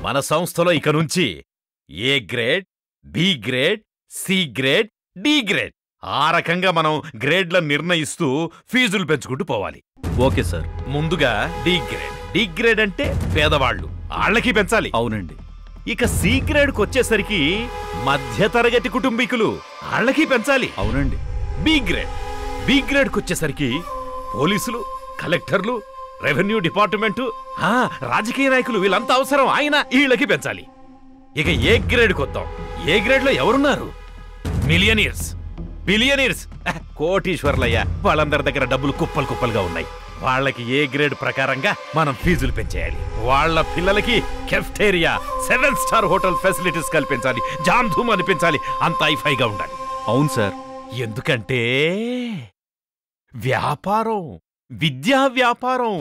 మన సంస్థలో ఇక నుంచి A grade, B grade, C grade, D grade ఆ రకంగా మనం గ్రేడ్లను నిర్ణయిస్తూ ఫీజులు పెంచుకుంటూ పోవాలి. Okay sir. ముందుగా డి గ్రేడ్. డి గ్రేడ్ అంటే పేదవాళ్ళు, వాళ్ళకి పెంచాలి. అవునండి. ఇక సి గ్రేడ్కి వచ్చేసరికి మధ్యతరగతి కుటుంబీకులు, వాళ్ళకి పెంచాలి. అవునండి. B grade. బి గ్రేడ్కి వచ్చేసరికి పోలీసులు, కలెక్టర్లు, రెవెన్యూ డిపార్ట్మెంటు, రాజకీయ నాయకులు వీళ్ళంతా అవసరం, ఆయన వీళ్ళకి పెంచాలి. ఇక ఏ గ్రేడ్కి వద్దాం. ఏ గ్రేడ్లో ఎవరున్నారు? మిలియనీర్స్, బిలియనీర్స్, కోటీశ్వర్లయ్య. వాళ్ళందరి దగ్గర డబ్బులు కుప్పలు కుప్పలుగా ఉన్నాయి. వాళ్ళకి ఏ గ్రేడ్ ప్రకారంగా మనం ఫీజులు పెంచేయాలి. వాళ్ళ పిల్లలకి కెఫ్టేరియా, 7 స్టార్ హోటల్ ఫెసిలిటీస్ కల్పించాలి. జామ్ ధూమ్ అనిపించాలి. అంత హైఫైగా ఉండాలి. అవును సార్. ఎందుకంటే వ్యాపారం, విద్యా వ్యాపారం.